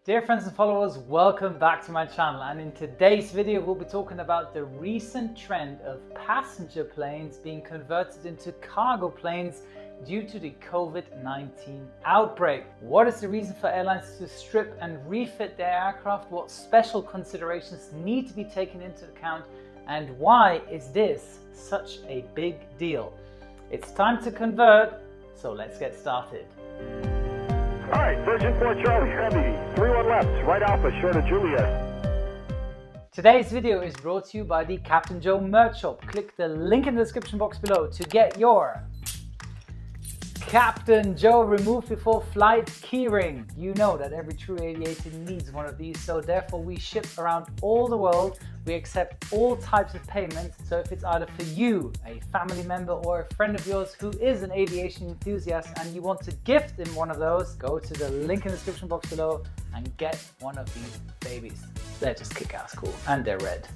Dear friends and followers, welcome back to my channel, and in today's video we'll be talking about the recent trend of passenger planes being converted into cargo planes due to the COVID-19 outbreak. What is the reason for airlines to strip and refit their aircraft? What special considerations need to be taken into account? And why is this such a big deal? It's time to convert, so let's get started. All right, Virgin 4 Charlie, heavy, 3-1 left, right Alpha, short of Juliet. Today's video is brought to you by the Captain Joe merch shop. Click the link in the description box below to get your Captain Joe remove before flight keyring. You know that every true aviator needs one of these, so therefore we ship around all the world. We accept all types of payments, so if it's either for you, a family member, or a friend of yours who is an aviation enthusiast and you want to gift him one of those, go to the link in the description box below and get one of these babies. They're just kick-ass cool and they're red.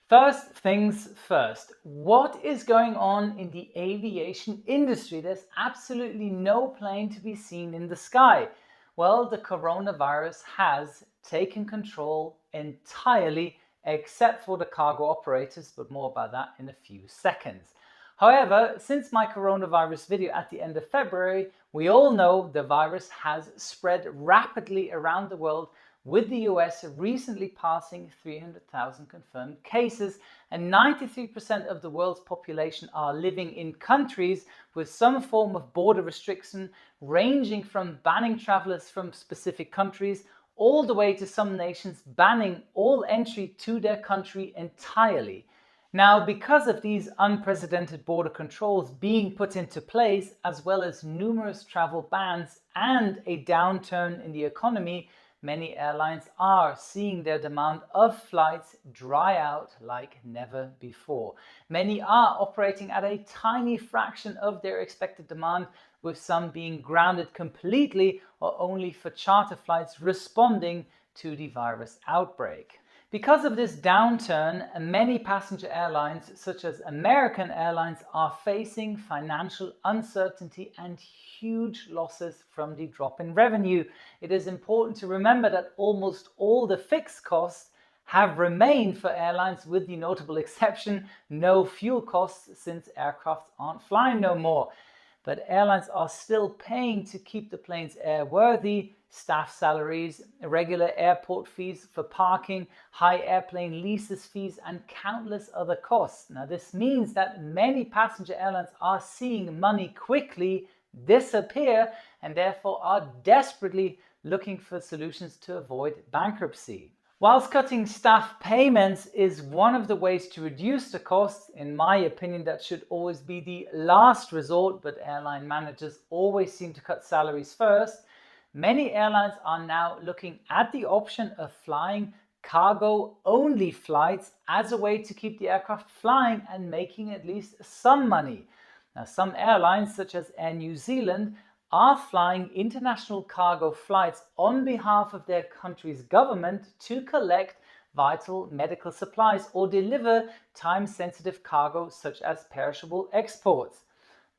First things first, what is going on in the aviation industry? There's absolutely no plane to be seen in the sky. Well, the coronavirus has taken control entirely, except for the cargo operators, but more about that in a few seconds. However, since my coronavirus video at the end of February, we all know the virus has spread rapidly around the world, with the US recently passing 300,000 confirmed cases, and 93% of the world's population are living in countries with some form of border restriction, ranging from banning travelers from specific countries all the way to some nations banning all entry to their country entirely. Now, because of these unprecedented border controls being put into place, as well as numerous travel bans and a downturn in the economy, many airlines are seeing their demand of flights dry out like never before. Many are operating at a tiny fraction of their expected demand, with some being grounded completely or only for charter flights responding to the virus outbreak. Because of this downturn, many passenger airlines, such as American Airlines, are facing financial uncertainty and huge losses from the drop in revenue. It is important to remember that almost all the fixed costs have remained for airlines, with the notable exception no fuel costs, since aircraft aren't flying no more. But airlines are still paying to keep the planes airworthy, staff salaries, regular airport fees for parking, high airplane leases fees, and countless other costs. Now, this means that many passenger airlines are seeing money quickly disappear and therefore are desperately looking for solutions to avoid bankruptcy. Whilst cutting staff payments is one of the ways to reduce the costs, in my opinion that should always be the last resort, but airline managers always seem to cut salaries first. Many airlines are now looking at the option of flying cargo-only flights as a way to keep the aircraft flying and making at least some money. Now, some airlines, such as Air New Zealand, are flying international cargo flights on behalf of their country's government to collect vital medical supplies or deliver time-sensitive cargo such as perishable exports.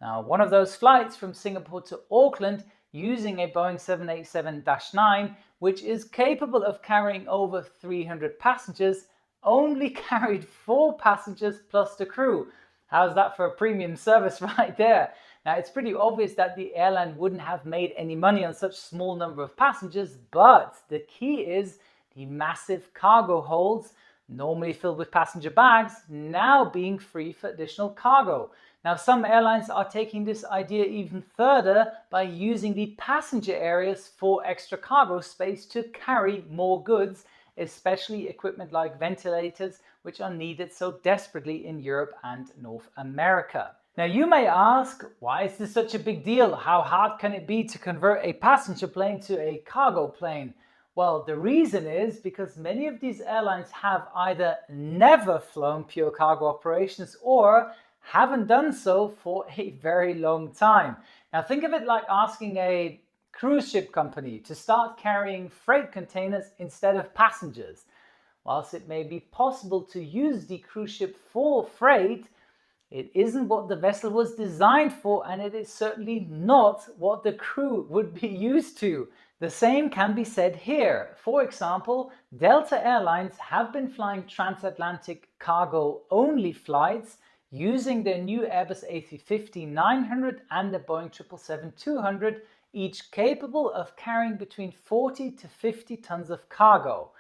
Now, one of those flights from Singapore to Auckland using a Boeing 787-9, which is capable of carrying over 300 passengers, only carried 4 passengers plus the crew. How's that for a premium service right there? Now, it's pretty obvious that the airline wouldn't have made any money on such small number of passengers, but the key is the massive cargo holds, normally filled with passenger bags, now being free for additional cargo. Now, some airlines are taking this idea even further by using the passenger areas for extra cargo space to carry more goods, especially equipment like ventilators, which are needed so desperately in Europe and North America. Now, you may ask, why is this such a big deal? How hard can it be to convert a passenger plane to a cargo plane? Well, the reason is because many of these airlines have either never flown pure cargo operations or haven't done so for a very long time. Now, think of it like asking a cruise ship company to start carrying freight containers instead of passengers. Whilst it may be possible to use the cruise ship for freight, it isn't what the vessel was designed for, and it is certainly not what the crew would be used to. The same can be said here. For example, Delta Airlines have been flying transatlantic cargo-only flights using their new Airbus A350-900 and the Boeing 777-200, each capable of carrying between 40 to 50 tons of cargo.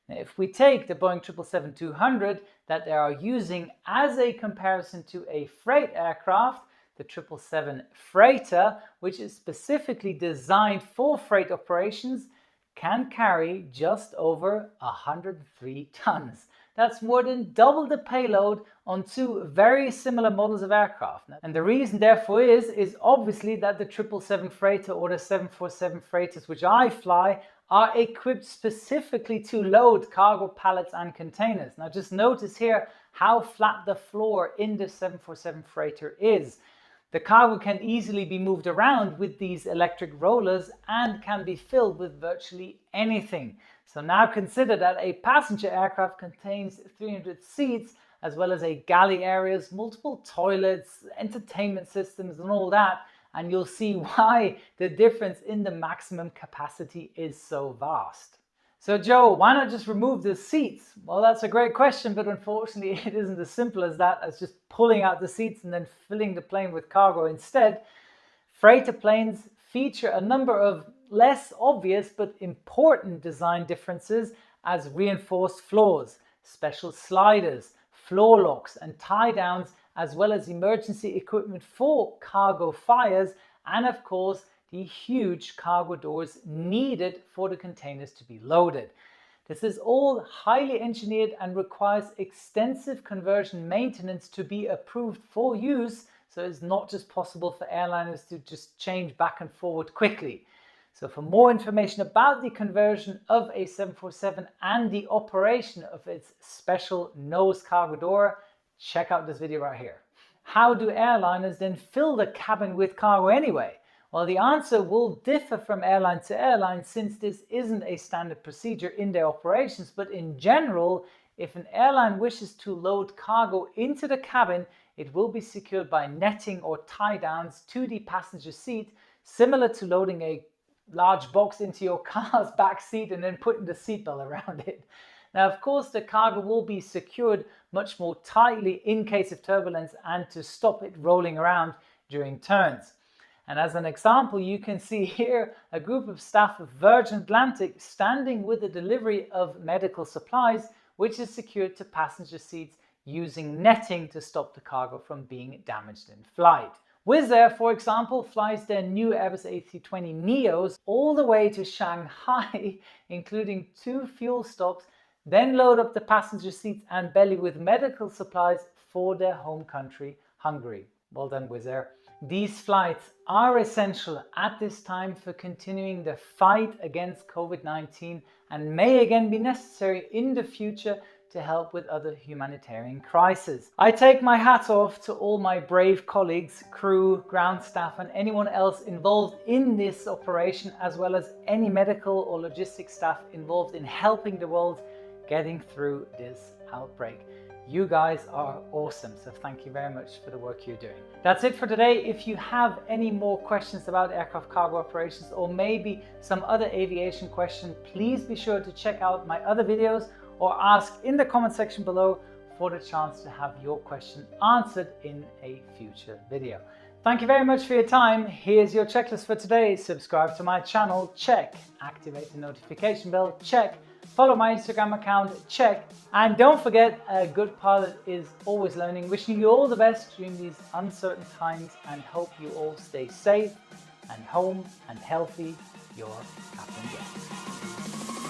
Now, if we take the Boeing 777-200 that they are using as a comparison to a freight aircraft, the 777 freighter, which is specifically designed for freight operations, can carry just over 103 tons. That's more than double the payload on two very similar models of aircraft. And the reason therefore is obviously that the 777 freighter or the 747 freighters, which I fly, are equipped specifically to load cargo pallets and containers. Now just notice here how flat the floor in the 747 freighter is. The cargo can easily be moved around with these electric rollers and can be filled with virtually anything. So now consider that a passenger aircraft contains 300 seats, as well as a galley areas, multiple toilets, entertainment systems and all that, and you'll see why the difference in the maximum capacity is so vast. So Joe, why not just remove the seats? Well, that's a great question, but unfortunately it isn't as simple as that, as just pulling out the seats and then filling the plane with cargo instead. Freighter planes feature a number of less obvious but important design differences, as reinforced floors, special sliders, floor locks and tie downs, as well as emergency equipment for cargo fires, and of course the huge cargo doors needed for the containers to be loaded. This is all highly engineered and requires extensive conversion maintenance to be approved for use, so it's not just possible for airliners to just change back and forward quickly. So for more information about the conversion of a 747 and the operation of its special nose cargo door, check out this video right here. How do airliners then fill the cabin with cargo anyway? Well, the answer will differ from airline to airline, since this isn't a standard procedure in their operations, but in general, if an airline wishes to load cargo into the cabin, it will be secured by netting or tie downs to the passenger seat, similar to loading a large box into your car's back seat and then putting the seatbelt around it. Now, of course, the cargo will be secured much more tightly in case of turbulence and to stop it rolling around during turns. And as an example, you can see here a group of staff of Virgin Atlantic standing with the delivery of medical supplies, which is secured to passenger seats using netting to stop the cargo from being damaged in flight. Wizz Air, for example, flies their new Airbus A320neos all the way to Shanghai, including 2 fuel stops, then load up the passenger seats and belly with medical supplies for their home country, Hungary. Well done, Wizz Air. These flights are essential at this time for continuing the fight against COVID-19 and may again be necessary in the future to help with other humanitarian crises. I take my hat off to all my brave colleagues, crew, ground staff and anyone else involved in this operation, as well as any medical or logistics staff involved in helping the world getting through this outbreak. You guys are awesome, so thank you very much for the work you're doing. That's it for today. If you have any more questions about aircraft cargo operations or maybe some other aviation question, please be sure to check out my other videos or ask in the comment section below for the chance to have your question answered in a future video. Thank you very much for your time. Here's your checklist for today. Subscribe to my channel, check. Activate the notification bell, check. Follow my Instagram account, check. And don't forget, a good pilot is always learning. Wishing you all the best during these uncertain times and hope you all stay safe and home and healthy. Your Captain Jack.